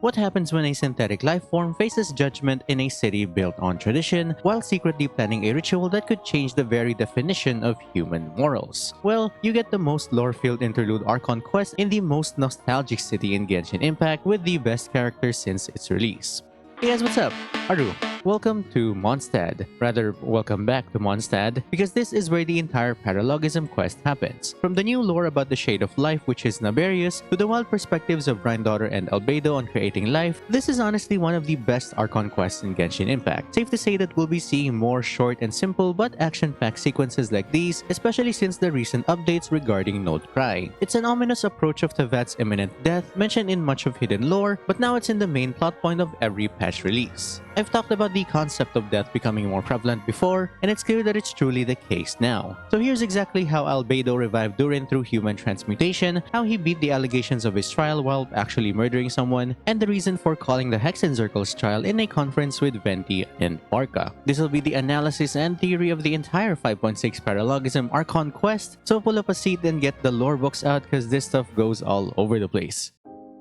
What happens when a synthetic life form faces judgment in a city built on tradition while secretly planning a ritual that could change the very definition of human morals? Well, you get the most lore-filled interlude Archon quest in the most nostalgic city in Genshin Impact with the best characters since its release. Hey guys, what's up? Aru. Welcome to Mondstadt. Rather, welcome back to Mondstadt, because this is where the entire Paralogism quest happens. From the new lore about the Shade of Life, which is Naberius, to the wild perspectives of Rhinnedottir and Albedo on creating life, this is honestly one of the best Archon quests in Genshin Impact. Safe to say that we'll be seeing more short and simple but action-packed sequences like these, especially since the recent updates regarding Node Cry. It's an ominous approach of Tevat's imminent death, mentioned in much of hidden lore, but now it's in the main plot point of every patch release. I've talked about the concept of death becoming more prevalent before, and it's clear that it's truly the case now. So here's exactly how Albedo revived Durin through human transmutation, how he beat the allegations of his trial while actually murdering someone, and the reason for calling the Hexen Circle's trial in a conference with Venti and Barca. This will be the analysis and theory of the entire 5.6 Paralogism Archon quest, so pull up a seat and get the lore books out because this stuff goes all over the place.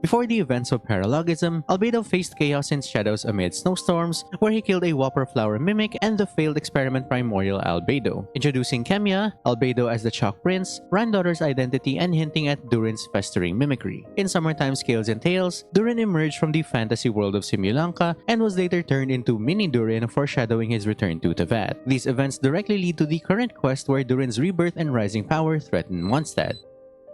Before the events of Paralogism, Albedo faced chaos in shadows amid snowstorms, where he killed a Whopper Flower Mimic and the failed experiment Primordial Albedo, introducing Kemia, Albedo as the Chalk Prince, Rhinnedottir's identity, and hinting at Durin's festering mimicry. In Summertime Scales and Tales, Durin emerged from the fantasy world of Simulanka and was later turned into Mini Durin, foreshadowing his return to Tevat. These events directly lead to the current quest where Durin's rebirth and rising power threaten Mondstadt.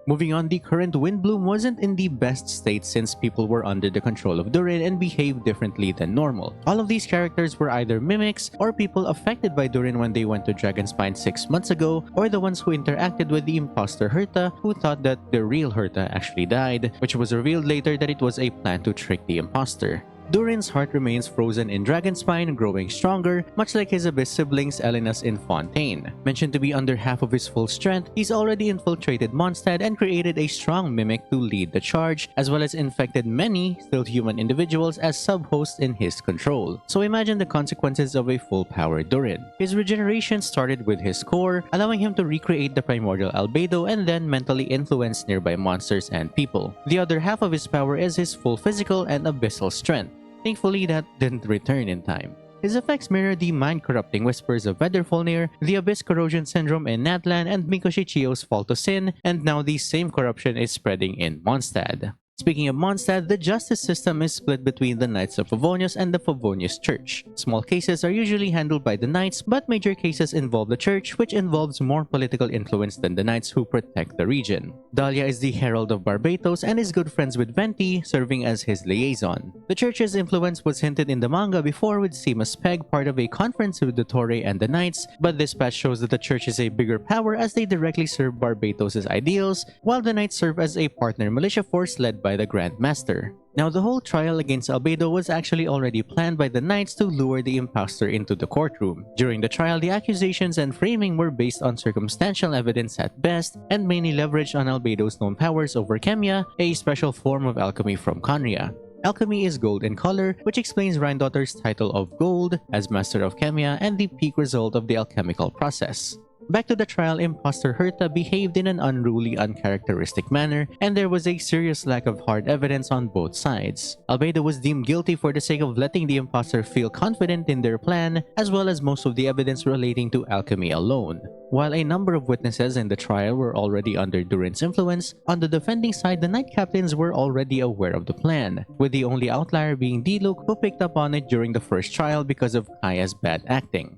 Moving on, the current Windbloom wasn't in the best state since people were under the control of Durin and behaved differently than normal. All of these characters were either mimics or people affected by Durin when they went to Dragonspine 6 months ago, or the ones who interacted with the imposter Herta who thought that the real Herta actually died, which was revealed later that it was a plan to trick the imposter. Durin's heart remains frozen in Dragonspine, growing stronger, much like his Abyss siblings Elenas in Fontaine. Mentioned to be under half of his full strength, he's already infiltrated Mondstadt and created a strong mimic to lead the charge, as well as infected many still human individuals as sub-hosts in his control. So imagine the consequences of a full-powered Durin. His regeneration started with his core, allowing him to recreate the primordial Albedo and then mentally influence nearby monsters and people. The other half of his power is his full physical and abyssal strength. Thankfully, that didn't return in time. His effects mirror the mind-corrupting whispers of Vedderfolnir, the Abyss Corrosion Syndrome in Natlan, and Mikoshi Chiyo's Fall to Sin, and now the same corruption is spreading in Mondstadt. Speaking of Mondstadt, the justice system is split between the Knights of Favonius and the Favonius Church. Small cases are usually handled by the Knights, but major cases involve the Church, which involves more political influence than the Knights who protect the region. Dahlia is the Herald of Barbatos and is good friends with Venti, serving as his liaison. The Church's influence was hinted in the manga before, with Seamus Peg part of a conference with the Torre and the Knights, but this patch shows that the Church is a bigger power as they directly serve Barbatos' ideals, while the Knights serve as a partner militia force led by the Grand Master. Now, the whole trial against Albedo was actually already planned by the Knights to lure the imposter into the courtroom. During the trial, the accusations and framing were based on circumstantial evidence at best, and mainly leveraged on Albedo's known powers over Kemia, a special form of alchemy from Khaenri'ah. Alchemy is gold in color, which explains Rhinnedottir's title of Gold as Master of Kemia and the peak result of the alchemical process. Back to the trial, imposter Herta behaved in an unruly, uncharacteristic manner, and there was a serious lack of hard evidence on both sides. Albedo was deemed guilty for the sake of letting the imposter feel confident in their plan, as well as most of the evidence relating to alchemy alone. While a number of witnesses in the trial were already under Durin's influence, on the defending side, the Knight Captains were already aware of the plan, with the only outlier being Diluc, who picked up on it during the first trial because of Kaya's bad acting.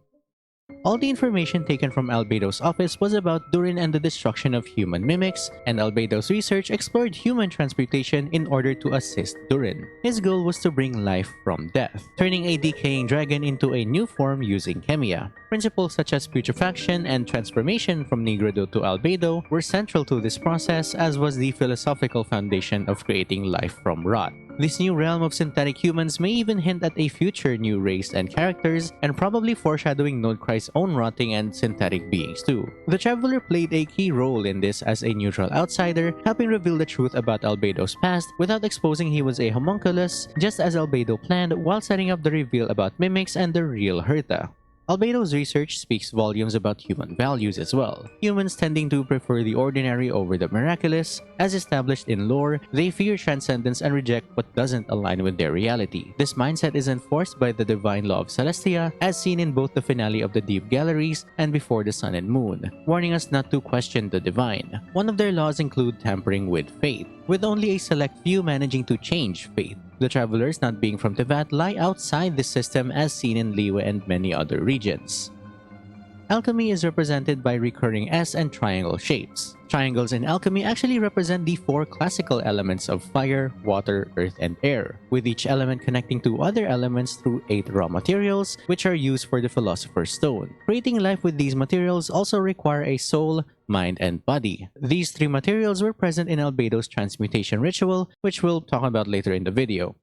All the information taken from Albedo's office was about Durin and the destruction of human mimics, and Albedo's research explored human transmutation in order to assist Durin. His goal was to bring life from death, turning a decaying dragon into a new form using Kemia. Principles such as putrefaction and transformation from Negredo to Albedo were central to this process, as was the philosophical foundation of creating life from rot. This new realm of synthetic humans may even hint at a future new race and characters, and probably foreshadowing Nodecry's own rotting and synthetic beings too. The Traveler played a key role in this as a neutral outsider, helping reveal the truth about Albedo's past without exposing he was a homunculus, just as Albedo planned, while setting up the reveal about mimics and the real Herta. Albedo's research speaks volumes about human values as well. Humans tending to prefer the ordinary over the miraculous. As established in lore, they fear transcendence and reject what doesn't align with their reality. This mindset is enforced by the divine law of Celestia, as seen in both the finale of the Deep Galleries and Before the Sun and Moon, warning us not to question the divine. One of their laws include tampering with fate, with only a select few managing to change fate. The travelers, not being from Teyvat, lie outside this system as seen in Liyue and many other regions. Alchemy is represented by recurring S and triangle shapes. Triangles in alchemy actually represent the 4 classical elements of fire, water, earth, and air, with each element connecting to other elements through 8 raw materials, which are used for the Philosopher's Stone. Creating life with these materials also require a soul, mind, and body. These 3 materials were present in Albedo's Transmutation Ritual, which we'll talk about later in the video.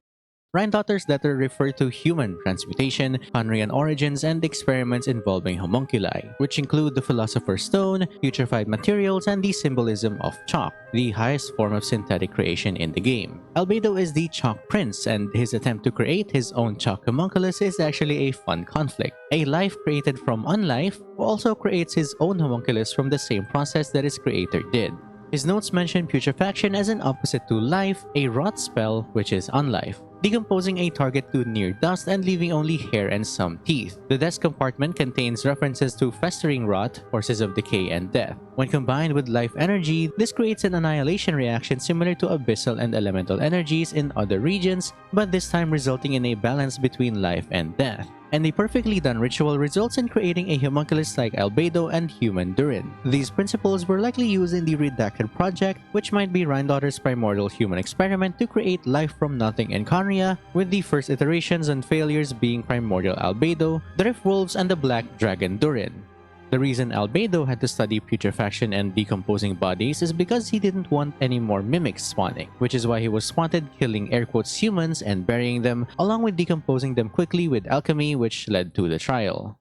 Rhinnedottir's letter referred to human transmutation, Conrian origins, and experiments involving homunculi, which include the Philosopher's Stone, putrefied materials, and the symbolism of chalk, the highest form of synthetic creation in the game. Albedo is the Chalk Prince, and his attempt to create his own chalk homunculus is actually a fun conflict. A life created from unlife, who also creates his own homunculus from the same process that his creator did. His notes mention putrefaction as an opposite to life, a rot spell, which is unlife, decomposing a target to near dust and leaving only hair and some teeth. The desk compartment contains references to festering rot, forces of decay, and death. When combined with life energy, this creates an annihilation reaction similar to abyssal and elemental energies in other regions, but this time resulting in a balance between life and death. And a perfectly done ritual results in creating a homunculus like Albedo and human Durin. These principles were likely used in the Redacted project, which might be Rhinnedottir's primordial human experiment to create life from nothing in Conria, with the first iterations and failures being primordial Albedo, the Rift Wolves, and the Black Dragon Durin. The reason Albedo had to study putrefaction and decomposing bodies is because he didn't want any more mimics spawning, which is why he was spotted killing air quotes humans and burying them, along with decomposing them quickly with alchemy, which led to the trial.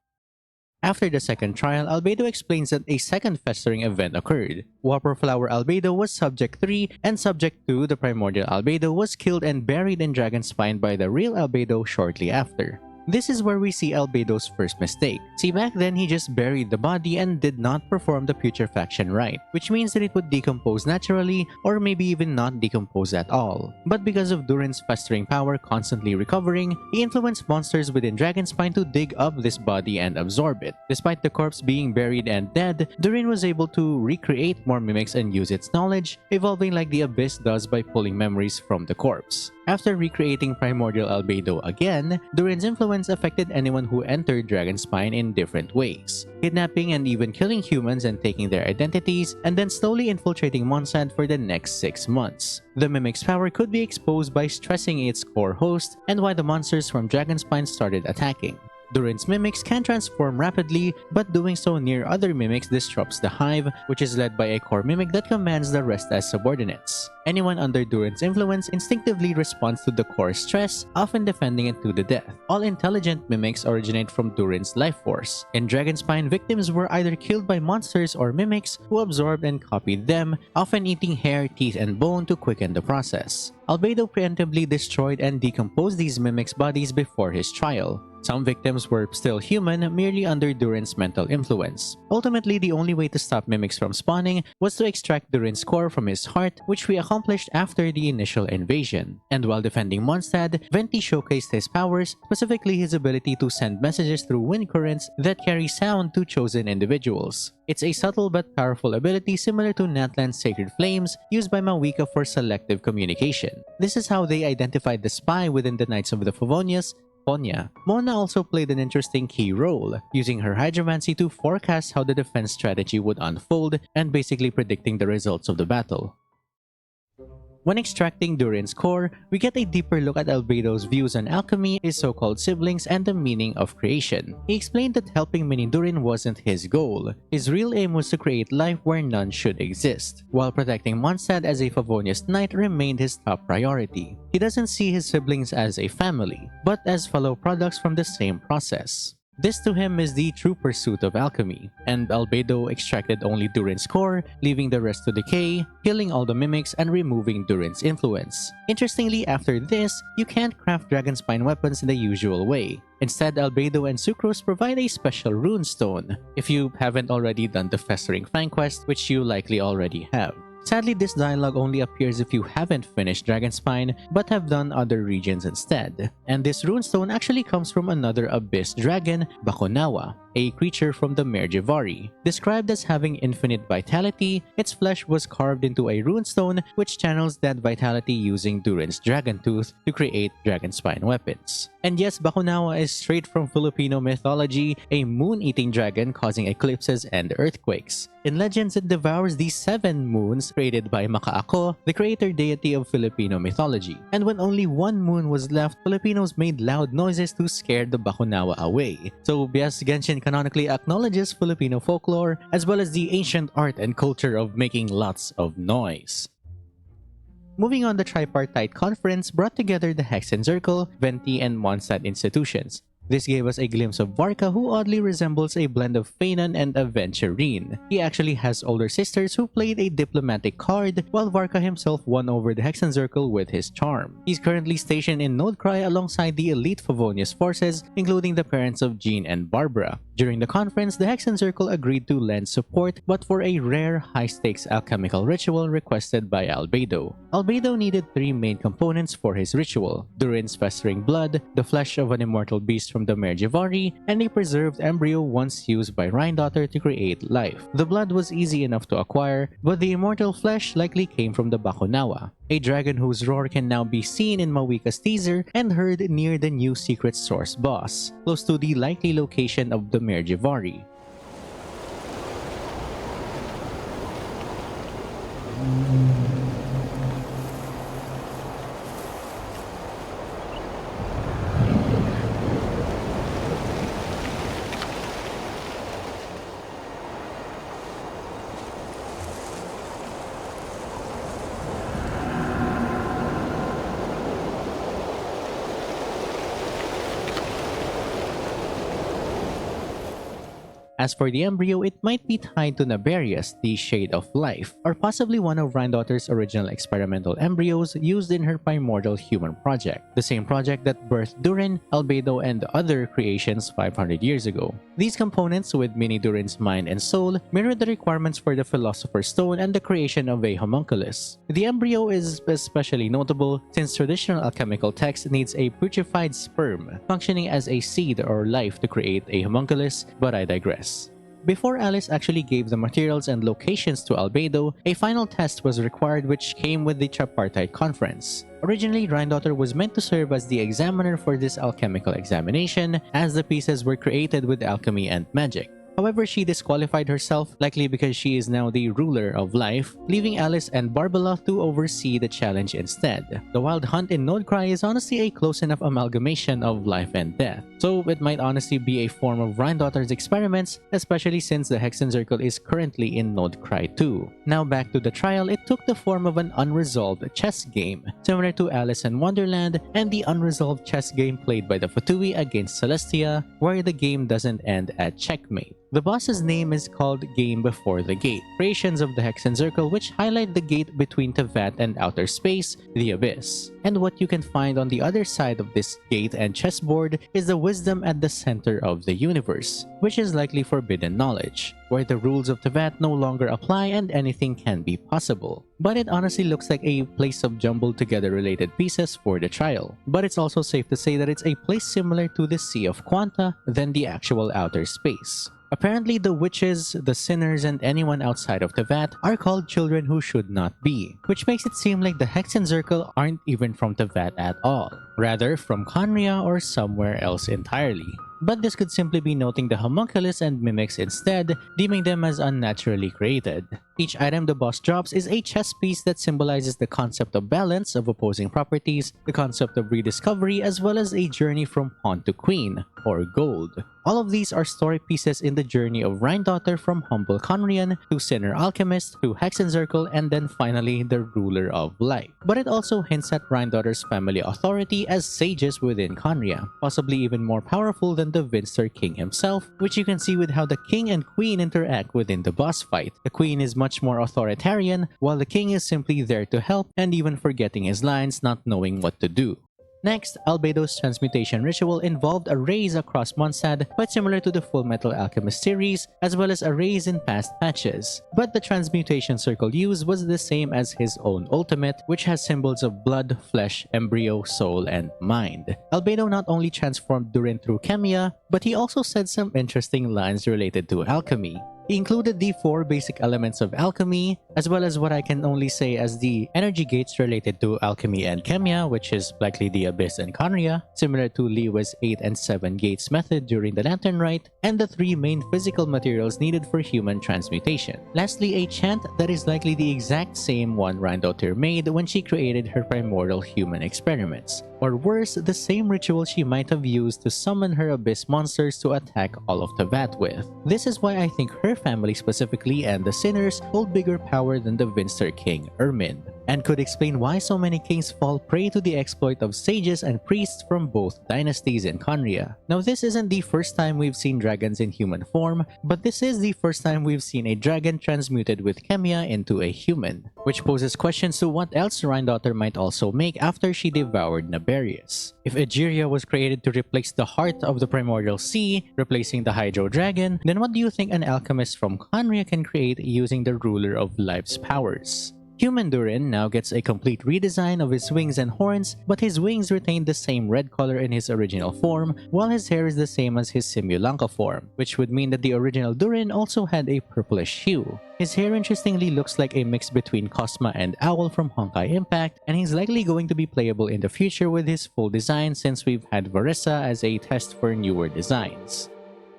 After the second trial, Albedo explains that a second festering event occurred. Whopper Flower Albedo was Subject 3, and Subject 2, the primordial Albedo, was killed and buried in Dragonspine by the real Albedo shortly after. This is where we see Albedo's first mistake. See, back then he just buried the body and did not perform the putrefaction right, which means that it would decompose naturally or maybe even not decompose at all. But because of Durin's festering power constantly recovering, he influenced monsters within Dragonspine to dig up this body and absorb it. Despite the corpse being buried and dead, Durin was able to recreate more mimics and use its knowledge, evolving like the Abyss does by pulling memories from the corpse. After recreating primordial Albedo again, Durin's influence affected anyone who entered Dragonspine in different ways, kidnapping and even killing humans and taking their identities, and then slowly infiltrating Mondstadt for the next 6 months. The mimic's power could be exposed by stressing its core host, and why the monsters from Dragonspine started attacking. Durin's mimics can transform rapidly, but doing so near other mimics disrupts the hive, which is led by a core mimic that commands the rest as subordinates. Anyone under Durin's influence instinctively responds to the core's stress, often defending it to the death. All intelligent mimics originate from Durin's life force. In Dragonspine, victims were either killed by monsters or mimics who absorbed and copied them, often eating hair, teeth, and bone to quicken the process. Albedo preemptively destroyed and decomposed these mimics' bodies before his trial. Some victims were still human, merely under Durin's mental influence. Ultimately, the only way to stop mimics from spawning was to extract Durin's core from his heart, which we accomplished after the initial invasion. And while defending Mondstadt, Venti showcased his powers, specifically his ability to send messages through wind currents that carry sound to chosen individuals. It's a subtle but powerful ability similar to Natlan's Sacred Flames, used by Mawika for selective communication. This is how they identified the spy within the Knights of the Favonius, Ponya. Mona also played an interesting key role, using her hydromancy to forecast how the defense strategy would unfold and basically predicting the results of the battle. When extracting Durin's core, we get a deeper look at Albedo's views on alchemy, his so-called siblings, and the meaning of creation. He explained that helping Mini Durin wasn't his goal. His real aim was to create life where none should exist, while protecting Mondstadt as a Favonius knight remained his top priority. He doesn't see his siblings as a family, but as fellow products from the same process. This to him is the true pursuit of alchemy, and Albedo extracted only Durin's core, leaving the rest to decay, killing all the mimics and removing Durin's influence. Interestingly, after this, you can't craft dragon spine weapons in the usual way. Instead, Albedo and Sucrose provide a special runestone, if you haven't already done the Festering Fang quest, which you likely already have. Sadly, this dialogue only appears if you haven't finished Dragonspine but have done other regions instead. And this runestone actually comes from another abyss dragon, Bakunawa, a creature from the Merjivari. Described as having infinite vitality, its flesh was carved into a runestone which channels that vitality using Durin's dragon tooth to create dragonspine weapons. And yes, Bakunawa is straight from Filipino mythology, a moon-eating dragon causing eclipses and earthquakes. In legends, it devours the 7 moons created by Makaako, the creator deity of Filipino mythology. And when only 1 moon was left, Filipinos made loud noises to scare the Bakunawa away. So yes, Genshin canonically acknowledges Filipino folklore, as well as the ancient art and culture of making lots of noise. Moving on, the Tripartite Conference brought together the Hexen Circle, Venti, and Mondstadt institutions. This gave us a glimpse of Varka, who oddly resembles a blend of Feinan and Aventurine. He actually has older sisters who played a diplomatic card, while Varka himself won over the Hexen Circle with his charm. He's currently stationed in Nodecry alongside the elite Favonius forces, including the parents of Jean and Barbara. During the conference, the Hexen Circle agreed to lend support, but for a rare, high-stakes alchemical ritual requested by Albedo. Albedo needed 3 main components for his ritual: Durin's festering blood, the flesh of an immortal beast from the Merjivari, and a preserved embryo once used by Rhinnedottir to create life. The blood was easy enough to acquire, but the immortal flesh likely came from the Bakunawa, a dragon whose roar can now be seen in Mawika's teaser and heard near the new secret source boss, close to the likely location of the Merjivari. As for the embryo, it might be tied to Naberius, the Shade of Life, or possibly one of Rhinnedottir's original experimental embryos used in her primordial human project, the same project that birthed Durin, Albedo, and other creations 500 years ago. These components, with mini Durin's mind and soul, mirror the requirements for the Philosopher's Stone and the creation of a homunculus. The embryo is especially notable since traditional alchemical text needs a putrefied sperm, functioning as a seed or life to create a homunculus, but I digress. Before Alice actually gave the materials and locations to Albedo, a final test was required which came with the Tripartite Conference. Originally, Rhinnedottir was meant to serve as the examiner for this alchemical examination, as the pieces were created with alchemy and magic. However, she disqualified herself, likely because she is now the ruler of life, leaving Alice and Barbala to oversee the challenge instead. The Wild Hunt in Nodecry is honestly a close enough amalgamation of life and death, so it might honestly be a form of Rhinnedottir's experiments, especially since the Hexen Circle is currently in Nodecry too. Now back to the trial, it took the form of an unresolved chess game, similar to Alice in Wonderland and the unresolved chess game played by the Fatui against Celestia, where the game doesn't end at checkmate. The boss's name is called Game Before the Gate, creations of the Hexen Circle which highlight the gate between Tevat and outer space, the Abyss. And what you can find on the other side of this gate and chessboard is the wisdom at the center of the universe, which is likely forbidden knowledge, where the rules of Tevat no longer apply and anything can be possible. But it honestly looks like a place of jumbled together related pieces for the trial. But it's also safe to say that it's a place similar to the Sea of Quanta than the actual outer space. Apparently, the witches, the sinners, and anyone outside of Tevat are called children who should not be, which makes it seem like the Hexen Circle aren't even from Tevat at all, rather from Khaenri'ah or somewhere else entirely. But this could simply be noting the homunculus and mimics instead, deeming them as unnaturally created. Each item the boss drops is a chess piece that symbolizes the concept of balance of opposing properties, the concept of rediscovery, as well as a journey from pawn to queen, or gold. All of these are story pieces in the journey of Rhinnedottir from humble Conrian to sinner alchemist to Hexencircle and then finally the ruler of life. But it also hints at Rhinnedottir's family authority as sages within Conria, possibly even more powerful than the Venti king himself, which you can see with how the king and queen interact within the boss fight. The queen is much more authoritarian, while the king is simply there to help and even forgetting his lines, not knowing what to do. Next, Albedo's Transmutation Ritual involved arrays across Mondstadt, quite similar to the Full Metal Alchemist series, as well as arrays in past patches. But the Transmutation Circle used was the same as his own ultimate, which has symbols of blood, flesh, embryo, soul, and mind. Albedo not only transformed Durin through Chemia, but he also said some interesting lines related to alchemy. He included the 4 basic elements of alchemy, as well as what I can only say as the energy gates related to alchemy and chemia, which is likely the Abyss and Conria, similar to Liyue's 8 and 7 gates method during the Lantern Rite, and the 3 main physical materials needed for human transmutation. Lastly, a chant that is likely the exact same one Rhinnedottir made when she created her primordial human experiments. Or worse, the same ritual she might have used to summon her Abyss monsters to attack all of Teyvat with. This is why I think her family specifically and the sinners hold bigger power than the Venti king Ermin, and could explain why so many kings fall prey to the exploit of sages and priests from both dynasties in Conria. Now this isn't the first time we've seen dragons in human form, but this is the first time we've seen a dragon transmuted with chemia into a human, which poses questions to what else Rhinnedottir might also make after she devoured Naberius. If Egeria was created to replace the heart of the primordial sea, replacing the Hydro Dragon, then what do you think an alchemist from Conria can create using the ruler of life's powers? Human Durin now gets a complete redesign of his wings and horns, but his wings retain the same red color in his original form, while his hair is the same as his Simulanka form, which would mean that the original Durin also had a purplish hue. His hair interestingly looks like a mix between Cosma and Owl from Honkai Impact, and he's likely going to be playable in the future with his full design since we've had Varissa as a test for newer designs.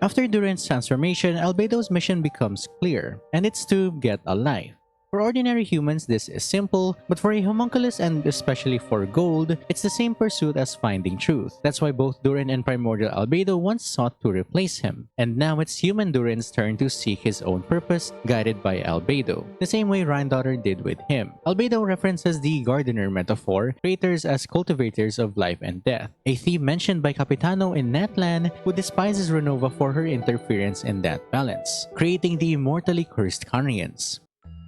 After Durin's transformation, Albedo's mission becomes clear, and it's to get a life. For ordinary humans, this is simple, but for a homunculus and especially for gold, it's the same pursuit as finding truth. That's why both Durin and Primordial Albedo once sought to replace him, and now it's human Durin's turn to seek his own purpose, guided by Albedo, the same way Rhinnedottir did with him. Albedo references the gardener metaphor, creators as cultivators of life and death, a theme mentioned by Capitano in Natlan, who despises Renova for her interference in that balance, creating the immortally cursed Conrians.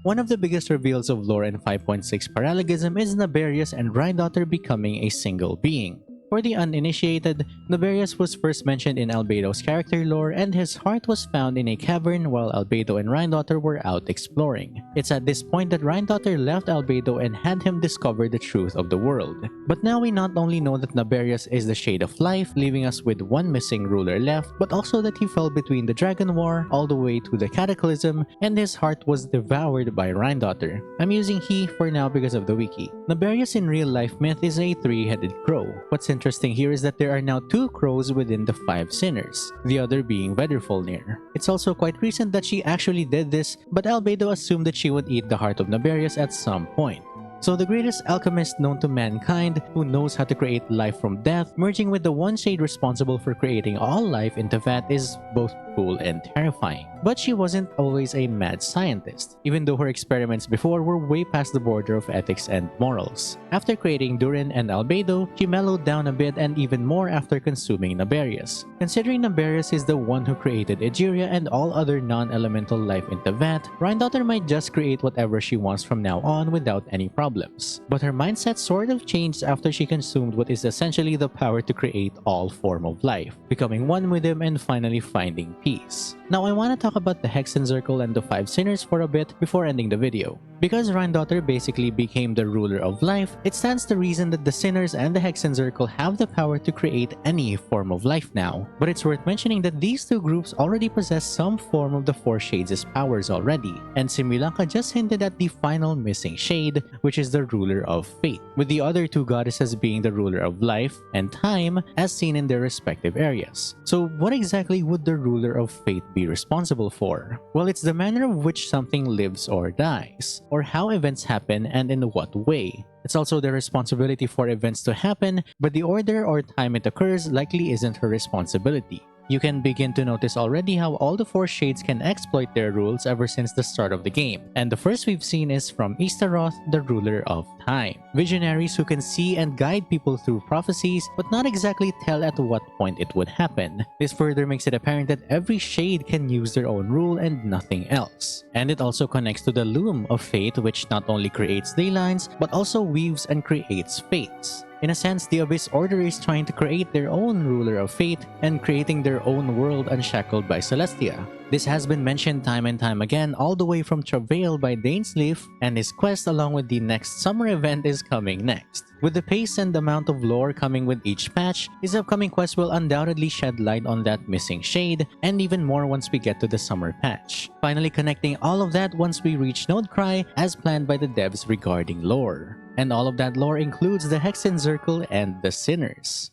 One of the biggest reveals of lore in 5.6 Paralogism is Naberius and Rhinnedottir becoming a single being. For the uninitiated, Naberius was first mentioned in Albedo's character lore, and his heart was found in a cavern while Albedo and Rhinnedottir were out exploring. It's at this point that Rhinnedottir left Albedo and had him discover the truth of the world. But now we not only know that Naberius is the Shade of Life, leaving us with one missing ruler left, but also that he fell between the Dragon War all the way to the Cataclysm, and his heart was devoured by Rhinnedottir. I'm using he for now because of the wiki. Naberius in real life myth is a 3-headed crow. What's interesting here is that there are now 2 crows within the 5 sinners, the other being Vedrfolnir. It's also quite recent that she actually did this, but Albedo assumed that she would eat the heart of Naberius at some point. So the greatest alchemist known to mankind, who knows how to create life from death, merging with the one shade responsible for creating all life in Teyvat, is both cool and terrifying. But she wasn't always a mad scientist, even though her experiments before were way past the border of ethics and morals. After creating Durin and Albedo, she mellowed down a bit, and even more after consuming Naberius. Considering Naberius is the one who created Egeria and all other non-elemental life in Teyvat, Rhinnedottir might just create whatever she wants from now on without any problems. But her mindset sort of changed after she consumed what is essentially the power to create all form of life, becoming one with him and finally finding peace. Now I want to talk about the Hexencircle and the 5 sinners for a bit before ending the video. Because Rhinnedottir basically became the ruler of life, it stands to reason that the sinners and the Hexencircle have the power to create any form of life now. But it's worth mentioning that these 2 groups already possess some form of the 4 Shades' powers already, and Simulanka just hinted at the final missing shade, which is the ruler of fate, with the other 2 goddesses being the ruler of life and time as seen in their respective areas. So what exactly would the ruler of fate be responsible responsible for? Well, it's the manner of which something lives or dies, or how events happen and in what way. It's also the responsibility for events to happen, but the order or time it occurs likely isn't her responsibility. You can begin to notice already how all the four shades can exploit their rules ever since the start of the game. And the first we've seen is from Istaroth, the ruler of time. Visionaries who can see and guide people through prophecies, but not exactly tell at what point it would happen. This further makes it apparent that every shade can use their own rule and nothing else. And it also connects to the loom of fate, which not only creates daylines, but also weaves and creates fates. In a sense, the Abyss Order is trying to create their own ruler of fate and creating their own world unshackled by Celestia. This has been mentioned time and time again, all the way from Travail by Dainsleif, and his quest along with the next summer event is coming next. With the pace and amount of lore coming with each patch, his upcoming quest will undoubtedly shed light on that missing shade, and even more once we get to the summer patch. Finally connecting all of that once we reach Nodecry as planned by the devs regarding lore. And all of that lore includes the Hexen Circle and the Sinners.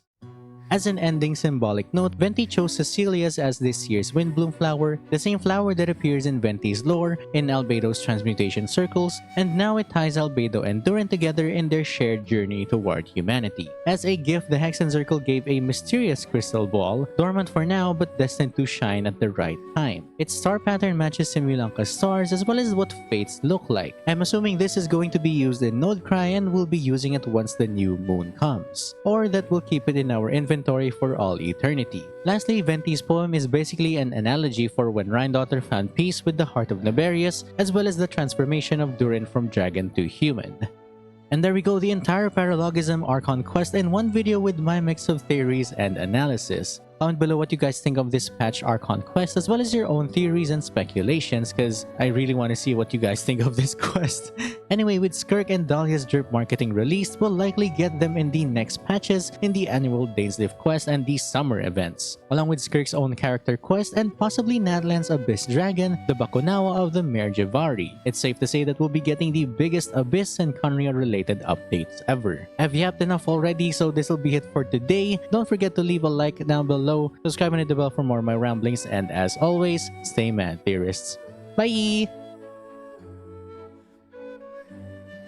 As an ending symbolic note, Venti chose Cecilia's as this year's Windbloom flower, the same flower that appears in Venti's lore in Albedo's transmutation circles, and now it ties Albedo and Durin together in their shared journey toward humanity. As a gift, the Hexen Circle gave a mysterious crystal ball, dormant for now but destined to shine at the right time. Its star pattern matches Simulanka's stars as well as what fates look like. I'm assuming this is going to be used in Nodecry and we'll be using it once the new moon comes, or that we'll keep it in our inventory for all eternity. Lastly, Venti's poem is basically an analogy for when Rhinnedottir found peace with the heart of Naberius, as well as the transformation of Durin from dragon to human. And there we go, the entire Paralogism Archon quest in one video with my mix of theories and analysis. Comment below what you guys think of this patch Archon quest, as well as your own theories and speculations, because I really want to see what you guys think of this quest. Anyway, with Skirk and Dahlia's drip marketing released, we'll likely get them in the next patches in the annual Dainsleif quest and the summer events, along with Skirk's own character quest and possibly Nadland's Abyss Dragon, the Bakunawa of the Mare Javari. It's safe to say that we'll be getting the biggest Abyss and Khaenri'ah related updates ever. I've yapped enough already, so this will be it for today. Don't forget to leave a like down below, subscribe and hit the bell for more of my ramblings, and as always, stay mad, theorists. Bye!